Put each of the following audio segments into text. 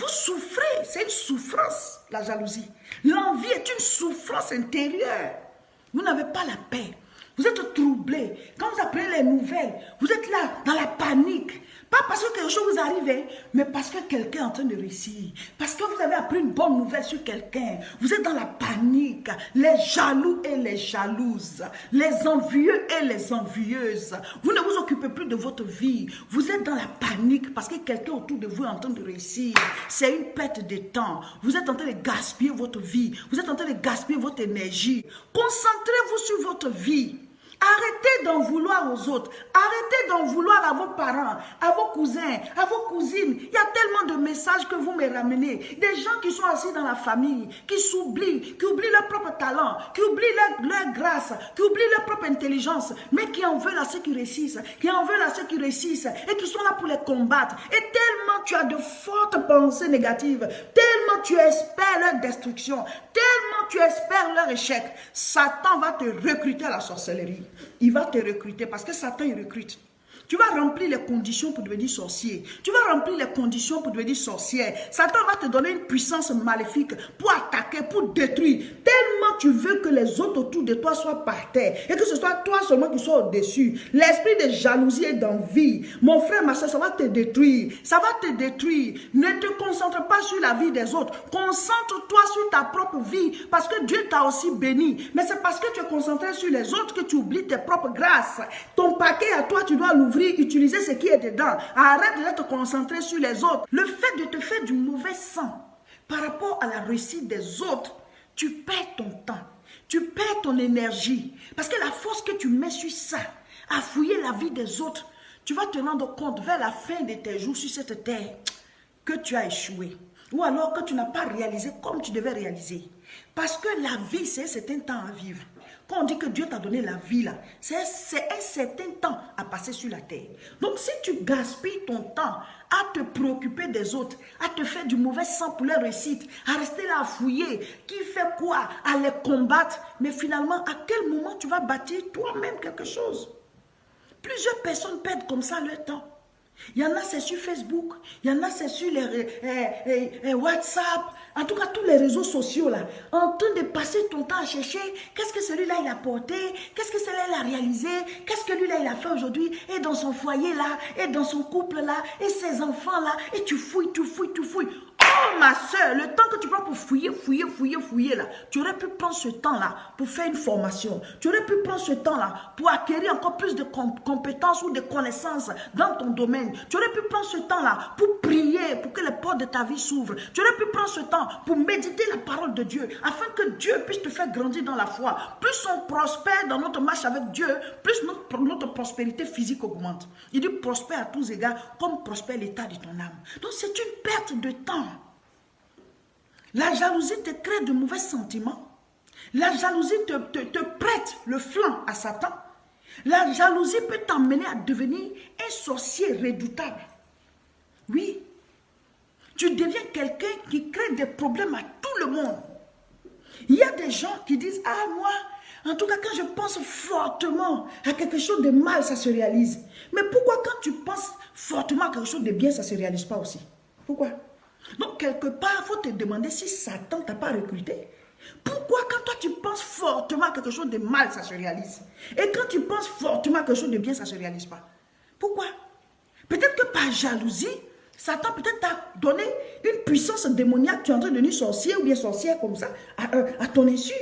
Vous souffrez, c'est une souffrance, la jalousie. L'envie est une souffrance intérieure. Vous n'avez pas la paix. Vous êtes troublé. Quand vous apprenez les nouvelles, vous êtes là dans la panique. Pas parce que quelque chose vous arrive, mais parce que quelqu'un est en train de réussir. Parce que vous avez appris une bonne nouvelle sur quelqu'un. Vous êtes dans la panique. Les jaloux et les jalouses. Les envieux et les envieuses. Vous ne vous occupez plus de votre vie. Vous êtes dans la panique parce que quelqu'un autour de vous est en train de réussir. C'est une perte de temps. Vous êtes en train de gaspiller votre vie. Vous êtes en train de gaspiller votre énergie. Concentrez-vous sur votre vie. Arrêtez d'en vouloir aux autres. Arrêtez d'en vouloir à vos parents, à vos cousins, à vos cousines. Il y a tellement de messages que vous me ramenez. Des gens qui sont assis dans la famille, qui s'oublient, qui oublient leur propre talent, qui oublient leur grâce, qui oublient leur propre intelligence, mais qui en veulent à ceux qui réussissent, qui en veulent à ceux qui réussissent et qui sont là pour les combattre. Et tellement tu as de fortes pensées négatives, tellement tu espères leur destruction, tellement tu espères leur échec, Satan va te recruter à la sorcellerie. Il va te recruter parce que Satan il recrute. Tu vas remplir les conditions pour devenir sorcier. Tu vas remplir les conditions pour devenir sorcière. Satan va te donner une puissance maléfique pour attaquer, pour détruire. Tellement tu veux que les autres autour de toi soient par terre et que ce soit toi seulement qui sois au-dessus. L'esprit de jalousie et d'envie. Mon frère, ma soeur, ça va te détruire. Ça va te détruire. Ne te concentre pas sur la vie des autres. Concentre-toi sur ta propre vie parce que Dieu t'a aussi béni. Mais c'est parce que tu es concentré sur les autres que tu oublies tes propres grâces. Ton paquet à toi, tu dois l'ouvrir. Utiliser ce qui est dedans. Arrête de te concentrer sur les autres. Le fait de te faire du mauvais sang par rapport à la réussite des autres, tu perds ton temps, tu perds ton énergie. Parce que la force que tu mets sur ça, à fouiller la vie des autres, tu vas te rendre compte vers la fin de tes jours sur cette terre que tu as échoué. Ou alors que tu n'as pas réalisé comme tu devais réaliser. Parce que la vie, c'est un certain temps à vivre. Quand on dit que Dieu t'a donné la vie là, c'est un certain temps à passer sur la terre. Donc si tu gaspilles ton temps à te préoccuper des autres, à te faire du mauvais sang pour leur réussite, à rester là à fouiller, qui fait quoi, à les combattre, mais finalement, à quel moment tu vas bâtir toi-même quelque chose? Plusieurs personnes perdent comme ça leur temps. Il y en a, c'est sur Facebook, il y en a, c'est sur les WhatsApp, en tout cas tous les réseaux sociaux là, en train de passer ton temps à chercher qu'est-ce que celui-là il a porté, qu'est-ce que celui-là il a réalisé, qu'est-ce que lui-là il a fait aujourd'hui, et dans son foyer là, et dans son couple là, et ses enfants là, et tu fouilles, tu fouilles, tu fouilles. Oh ma soeur, le temps que tu prends pour fouiller là, tu aurais pu prendre ce temps là pour faire une formation. Tu aurais pu prendre ce temps là pour acquérir encore plus de compétences ou de connaissances dans ton domaine. Tu aurais pu prendre ce temps là pour prier, pour que les portes de ta vie s'ouvrent. Tu aurais pu prendre ce temps pour méditer la parole de Dieu afin que Dieu puisse te faire grandir dans la foi. Plus on prospère dans notre marche avec Dieu, plus notre prospérité physique augmente. Il dit prospère à tous égards comme prospère l'état de ton âme. Donc c'est une perte de temps. La jalousie te crée de mauvais sentiments. La jalousie te prête le flanc à Satan. La jalousie peut t'emmener à devenir un sorcier redoutable. Oui, tu deviens quelqu'un qui crée des problèmes à tout le monde. Il y a des gens qui disent, ah moi, en tout cas quand je pense fortement à quelque chose de mal, ça se réalise. Mais pourquoi quand tu penses fortement à quelque chose de bien, ça ne se réalise pas aussi? Pourquoi? Donc, quelque part, il faut te demander si Satan ne t'a pas recruté. Pourquoi quand toi, tu penses fortement à quelque chose de mal, ça se réalise? Et quand tu penses fortement à quelque chose de bien, ça ne se réalise pas? Pourquoi? Peut-être que par jalousie, Satan peut-être t'a donné une puissance démoniaque. Tu es en train de devenir sorcier ou bien sorcière comme ça, à ton insu.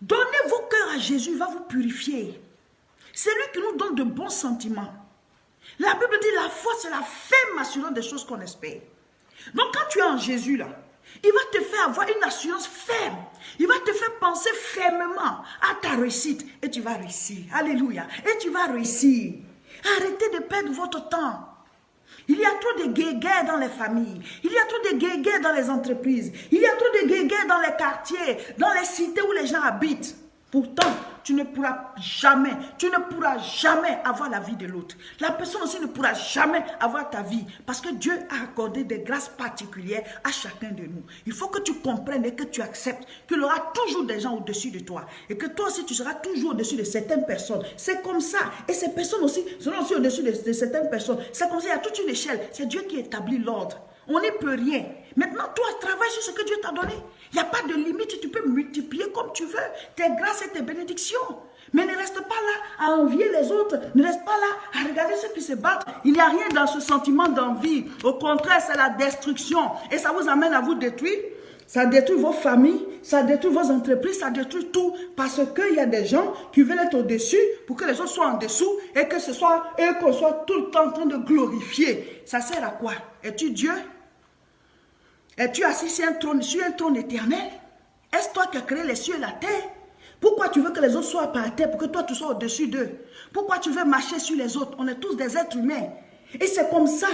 Donnez vos cœurs à Jésus, il va vous purifier. C'est lui qui nous donne de bons sentiments. La Bible dit la foi, c'est la ferme assurance des choses qu'on espère. Donc quand tu es en Jésus là, il va te faire avoir une assurance ferme. Il va te faire penser fermement à ta réussite. Et tu vas réussir. Alléluia. Et tu vas réussir. Arrêtez de perdre votre temps. Il y a trop de guéguerres dans les familles. Il y a trop de guéguerres dans les entreprises. Il y a trop de guéguerres dans les quartiers, dans les cités où les gens habitent. Pourtant, tu ne pourras jamais avoir la vie de l'autre. La personne aussi ne pourra jamais avoir ta vie parce que Dieu a accordé des grâces particulières à chacun de nous. Il faut que tu comprennes et que tu acceptes qu'il y aura toujours des gens au-dessus de toi et que toi aussi tu seras toujours au-dessus de certaines personnes. C'est comme ça. Et ces personnes aussi seront aussi au-dessus de certaines personnes. C'est comme ça, il y a toute une échelle. C'est Dieu qui établit l'ordre. On n'y peut rien. Maintenant, toi, travaille sur ce que Dieu t'a donné. Il n'y a pas de limite, tu peux multiplier comme tu veux tes grâces et tes bénédictions. Mais ne reste pas là à envier les autres, ne reste pas là à regarder ceux qui se battent. Il n'y a rien dans ce sentiment d'envie. Au contraire, c'est la destruction. Et ça vous amène à vous détruire. Ça détruit vos familles, ça détruit vos entreprises, ça détruit tout. Parce qu'il y a des gens qui veulent être au-dessus pour que les autres soient en dessous et que ce soit eux qu'on soit tout le temps en train de glorifier. Ça sert à quoi? Es-tu Dieu? Es-tu assis sur un trône éternel? Est-ce toi qui as créé les cieux et la terre? Pourquoi tu veux que les autres soient par terre pour que toi tu sois au-dessus d'eux? Pourquoi tu veux marcher sur les autres? On est tous des êtres humains. Et c'est comme ça.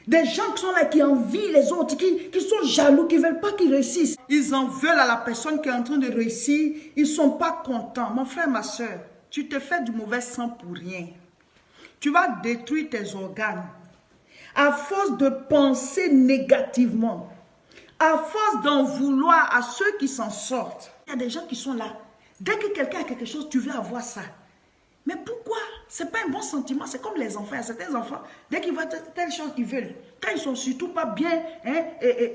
Des gens qui sont là, qui envient les autres, qui sont jaloux, qui ne veulent pas qu'ils réussissent. Ils en veulent à la personne qui est en train de réussir. Ils ne sont pas contents. Mon frère, ma soeur, tu te fais du mauvais sang pour rien. Tu vas détruire tes organes. À force de penser négativement, à force d'en vouloir à ceux qui s'en sortent. Il y a des gens qui sont là. Dès que quelqu'un a quelque chose, tu veux avoir ça. Mais pourquoi? Ce n'est pas un bon sentiment. C'est comme les enfants. Certains enfants, dès qu'ils voient telle chose, ils veulent. Quand ils ne sont surtout pas bien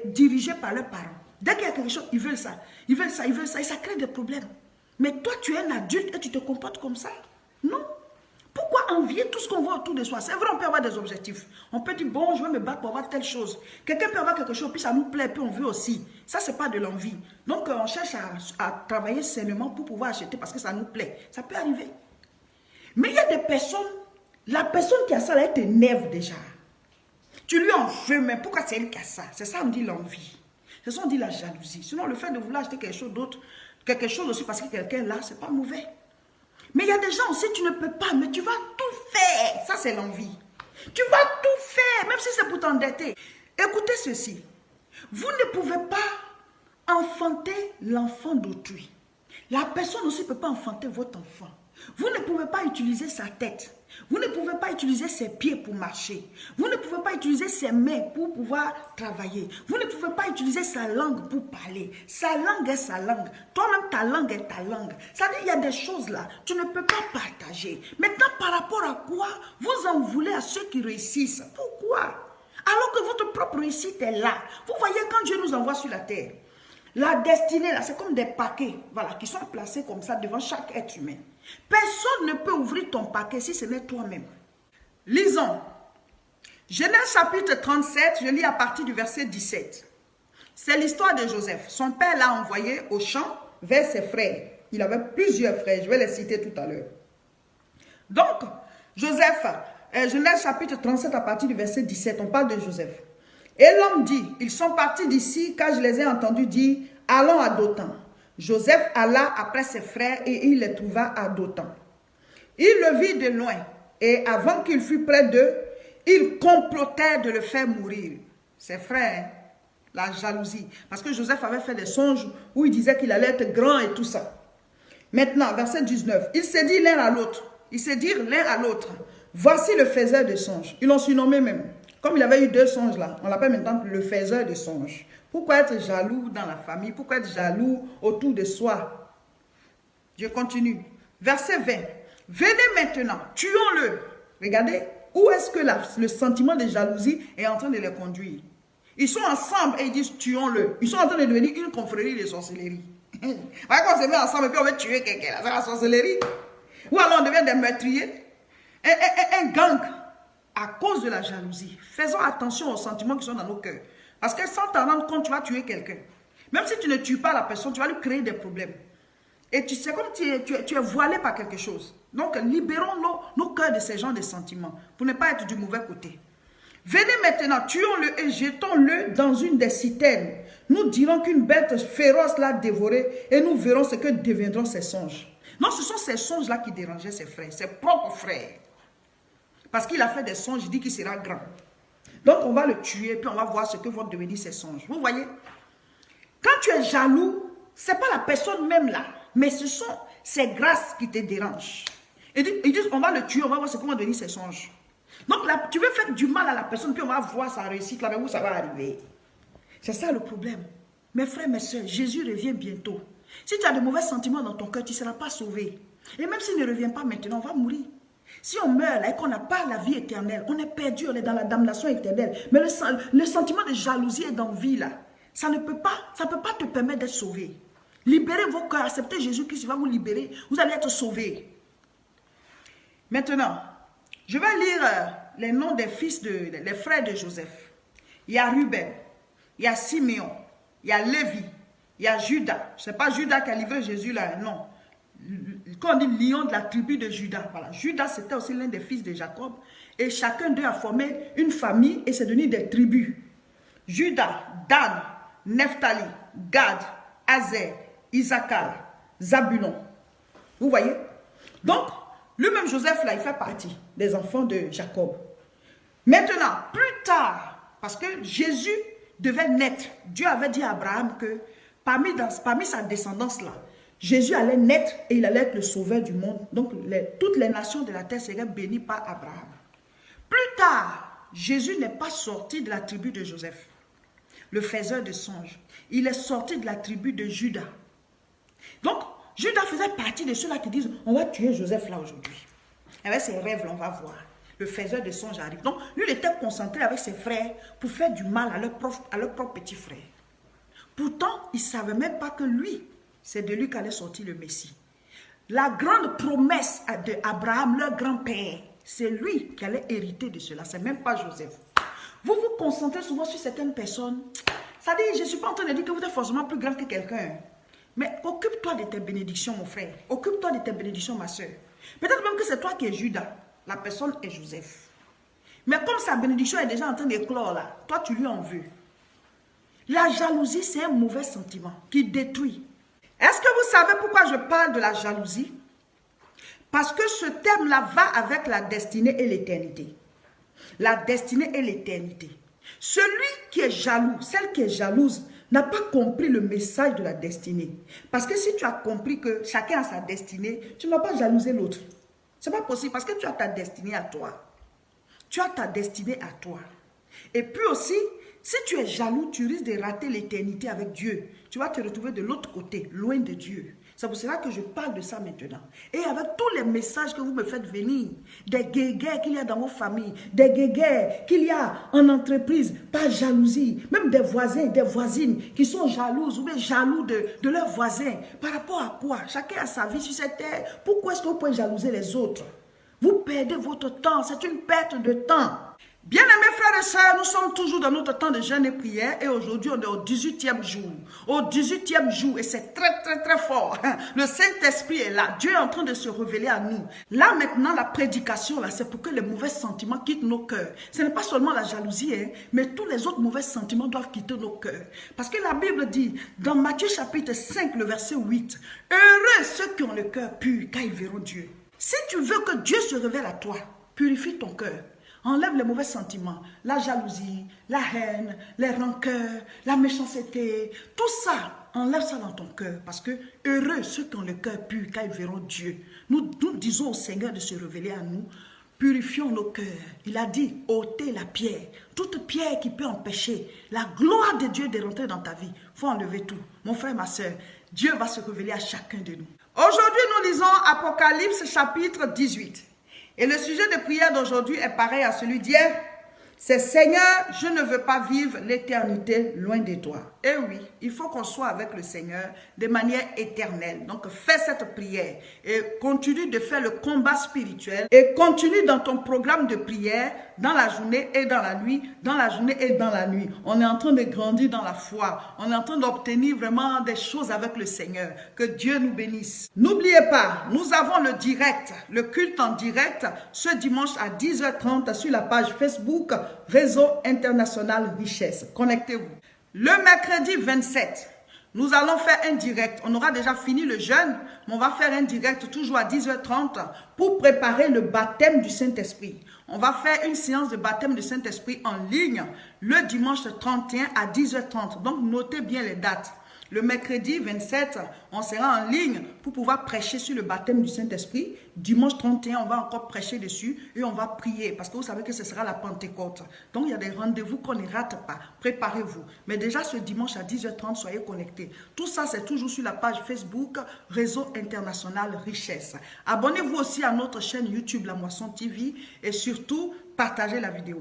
dirigés par leurs parents. Dès qu'il y a quelque chose, ils veulent ça. Ils veulent ça, ils veulent ça. Et ça crée des problèmes. Mais toi, tu es un adulte et tu te comportes comme ça. Non. Pourquoi envier tout ce qu'on voit autour de soi? C'est vrai, on peut avoir des objectifs. On peut dire, bon, je vais me battre pour avoir telle chose. Quelqu'un peut avoir quelque chose, puis ça nous plaît, puis on veut aussi. Ça, ce n'est pas de l'envie. Donc, on cherche à travailler sainement pour pouvoir acheter parce que ça nous plaît. Ça peut arriver. Mais il y a des personnes, la personne qui a ça, là, elle t'énerve déjà. Tu lui en veux, mais pourquoi c'est elle qui a ça? C'est ça, on dit l'envie. C'est ça, on dit la jalousie. Sinon, le fait de vouloir acheter quelque chose d'autre, quelque chose aussi parce que quelqu'un là, c'est pas mauvais. Mais il y a des gens aussi, tu ne peux pas, mais tu vas tout faire. Ça, c'est l'envie. Tu vas tout faire, même si c'est pour t'endetter. Écoutez ceci. Vous ne pouvez pas enfanter l'enfant d'autrui. La personne aussi ne peut pas enfanter votre enfant. Vous ne pouvez pas utiliser sa tête. Vous ne pouvez pas utiliser ses pieds pour marcher. Vous ne pouvez pas utiliser ses mains pour pouvoir travailler. Vous ne pouvez pas utiliser sa langue pour parler. Sa langue est sa langue. Toi-même, ta langue est ta langue. Ça veut dire qu'il y a des choses là, tu ne peux pas partager. Maintenant, par rapport à quoi vous en voulez à ceux qui réussissent? Pourquoi? Alors que votre propre réussite est là. Vous voyez, quand Dieu nous envoie sur la terre, la destinée là, c'est comme des paquets, voilà, qui sont placés comme ça devant chaque être humain. Personne ne peut ouvrir ton paquet si ce n'est toi-même. Lisons. Genèse chapitre 37, je lis à partir du verset 17. C'est l'histoire de Joseph. Son père l'a envoyé au champ vers ses frères. Il avait plusieurs frères, je vais les citer tout à l'heure. Donc, Joseph, Genèse chapitre 37 à partir du verset 17, on parle de Joseph. Et l'homme dit, ils sont partis d'ici car je les ai entendus dire, allons à Dothan. Joseph alla après ses frères et il les trouva à Dothan. Il le vit de loin et avant qu'il fût près d'eux, ils complotèrent de le faire mourir. Ses frères, la jalousie. Parce que Joseph avait fait des songes où il disait qu'il allait être grand et tout ça. Maintenant, verset 19, ils se dirent l'un à l'autre. Ils se dirent l'un à l'autre. Voici le faiseur de songes. Ils l'ont surnommé même. Comme il avait eu 2 songes là, on l'appelle maintenant le faiseur de songes. Pourquoi être jaloux dans la famille? Pourquoi être jaloux autour de soi? Je continue. Verset 20. Venez maintenant, tuons-le. Regardez, où est-ce que le sentiment de jalousie est en train de les conduire? Ils sont ensemble et ils disent tuons-le. Ils sont en train de devenir une confrérie de sorcellerie. Voyez qu'on se met ensemble et puis on veut tuer quelqu'un. C'est la sorcellerie. Ou alors on devient des meurtriers. Un gang. À cause de la jalousie. Faisons attention aux sentiments qui sont dans nos cœurs. Parce que sans t'en rendre compte, tu vas tuer quelqu'un. Même si tu ne tues pas la personne, tu vas lui créer des problèmes. Et tu sais, comme tu es voilé par quelque chose. Donc, libérons nos cœurs de ces genres de sentiments pour ne pas être du mauvais côté. Venez maintenant, tuons-le et jetons-le dans une des citernes. Nous dirons qu'une bête féroce l'a dévoré et nous verrons ce que deviendront ses songes. Non, ce sont ces songes-là qui dérangeaient ses frères, ses propres frères. Parce qu'il a fait des songes, il dit qu'il sera grand. Donc, on va le tuer, puis on va voir ce que vont devenir ces songes. Vous voyez? Quand tu es jaloux, ce n'est pas la personne même là, mais ce sont ces grâces qui te dérangent. Ils disent, on va le tuer, on va voir ce que vont devenir ces songes. Donc, là, tu veux faire du mal à la personne, puis on va voir sa réussite, là, mais où ça va arriver. C'est ça le problème. Mes frères, mes soeurs, Jésus revient bientôt. Si tu as de mauvais sentiments dans ton cœur, tu ne seras pas sauvé. Et même s'il ne revient pas maintenant, on va mourir. Si on meurt là et qu'on n'a pas la vie éternelle, on est perdu, on est dans la damnation éternelle. Mais le sentiment de jalousie et d'envie là, ça ne peut pas te permettre d'être sauvé. Libérez vos cœurs, acceptez Jésus-Christ, il va vous libérer, vous allez être sauvés. Maintenant, je vais lire les noms des les frères de Joseph. Il y a Ruben, il y a Simeon, il y a Lévi, il y a Judas. Ce n'est pas Judas qui a livré Jésus là, non. Quand on dit lion de la tribu de Judas, voilà. Judas c'était aussi l'un des fils de Jacob. Et chacun d'eux a formé une famille et c'est devenu des tribus. Judas, Dan, Nephtali, Gad, Azer, Issachar, Zabulon. Vous voyez? Donc, lui-même Joseph là, il fait partie des enfants de Jacob. Maintenant, plus tard, parce que Jésus devait naître, Dieu avait dit à Abraham que parmi sa descendance là, Jésus allait naître et il allait être le sauveur du monde. Donc, toutes les nations de la terre seraient bénies par Abraham. Plus tard, Jésus n'est pas sorti de la tribu de Joseph, le faiseur de songes. Il est sorti de la tribu de Judas. Donc, Judas faisait partie de ceux-là qui disent, on va tuer Joseph là aujourd'hui. Avec ses rêves, là, on va voir. Le faiseur de songes arrive. Donc, lui, il était concentré avec ses frères pour faire du mal à leur propre petit frère. Pourtant, il ne savait même pas que lui, c'est de lui qu'allait sortir le Messie. La grande promesse d'Abraham, leur grand-père, c'est lui qui allait hériter de cela. Ce n'est même pas Joseph. Vous vous concentrez souvent sur certaines personnes. Ça dit, je ne suis pas en train de dire que vous êtes forcément plus grand que quelqu'un. Mais occupe-toi de tes bénédictions, mon frère. Occupe-toi de tes bénédictions, ma soeur. Peut-être même que c'est toi qui es Judas. La personne est Joseph. Mais comme sa bénédiction est déjà en train d'éclore là, toi tu lui en veux. La jalousie, c'est un mauvais sentiment qui détruit. Est-ce que vous savez pourquoi je parle de la jalousie? Parce que ce terme-là va avec la destinée et l'éternité. La destinée et l'éternité. Celui qui est jaloux, celle qui est jalouse, n'a pas compris le message de la destinée. Parce que si tu as compris que chacun a sa destinée, tu ne vas pas jalouser l'autre. Ce n'est pas possible parce que tu as ta destinée à toi. Tu as ta destinée à toi. Et puis aussi, si tu es jaloux, tu risques de rater l'éternité avec Dieu. Tu vas te retrouver de l'autre côté, loin de Dieu. C'est pour cela que je parle de ça maintenant. Et avec tous les messages que vous me faites venir, des guéguerres qu'il y a dans vos familles, des guéguerres qu'il y a en entreprise, par jalousie, même des voisins, des voisines qui sont jalouses ou bien jaloux de leurs voisins. Par rapport à quoi? Chacun a sa vie sur cette terre. Pourquoi est-ce que vous pouvez jalouser les autres? Vous perdez votre temps, c'est une perte de temps. Bien-aimés frères et sœurs, nous sommes toujours dans notre temps de jeûne et prière et aujourd'hui on est au 18e jour. Au 18e jour et c'est très très très fort. Le Saint-Esprit est là, Dieu est en train de se révéler à nous. Là maintenant la prédication là, c'est pour que les mauvais sentiments quittent nos cœurs. Ce n'est pas seulement la jalousie, mais tous les autres mauvais sentiments doivent quitter nos cœurs. Parce que la Bible dit dans Matthieu chapitre 5 le verset 8, heureux ceux qui ont le cœur pur car ils verront Dieu. Si tu veux que Dieu se révèle à toi, purifie ton cœur. Enlève les mauvais sentiments, la jalousie, la haine, les rancœurs, la méchanceté, tout ça, enlève ça dans ton cœur. Parce que heureux ceux qui ont le cœur pur, car ils verront Dieu. Nous disons au Seigneur de se révéler à nous, purifions nos cœurs. Il a dit, ôtez la pierre, toute pierre qui peut empêcher la gloire de Dieu de rentrer dans ta vie. Il faut enlever tout. Mon frère, ma soeur, Dieu va se révéler à chacun de nous. Aujourd'hui, nous lisons Apocalypse chapitre 18. Et le sujet de prière d'aujourd'hui est pareil à celui d'hier. C'est Seigneur, je ne veux pas vivre l'éternité loin de toi. Et oui, il faut qu'on soit avec le Seigneur de manière éternelle. Donc fais cette prière et continue de faire le combat spirituel et continue dans ton programme de prière dans la journée et dans la nuit, dans la journée et dans la nuit. On est en train de grandir dans la foi. On est en train d'obtenir vraiment des choses avec le Seigneur. Que Dieu nous bénisse. N'oubliez pas, nous avons le direct, le culte en direct ce dimanche à 10h30 sur la page Facebook Réseau International Richesse. Connectez-vous. Le mercredi 27, nous allons faire un direct. On aura déjà fini le jeûne, mais on va faire un direct toujours à 10h30 pour préparer le baptême du Saint-Esprit. On va faire une séance de baptême du Saint-Esprit en ligne le dimanche 31 à 10h30. Donc, notez bien les dates. Le mercredi 27, on sera en ligne pour pouvoir prêcher sur le baptême du Saint-Esprit. Dimanche 31, on va encore prêcher dessus et on va prier parce que vous savez que ce sera la Pentecôte. Donc, il y a des rendez-vous qu'on ne rate pas. Préparez-vous. Mais déjà, ce dimanche à 10h30, soyez connectés. Tout ça, c'est toujours sur la page Facebook Réseau International Richesse. Abonnez-vous aussi à notre chaîne YouTube La Moisson TV et surtout, partagez la vidéo.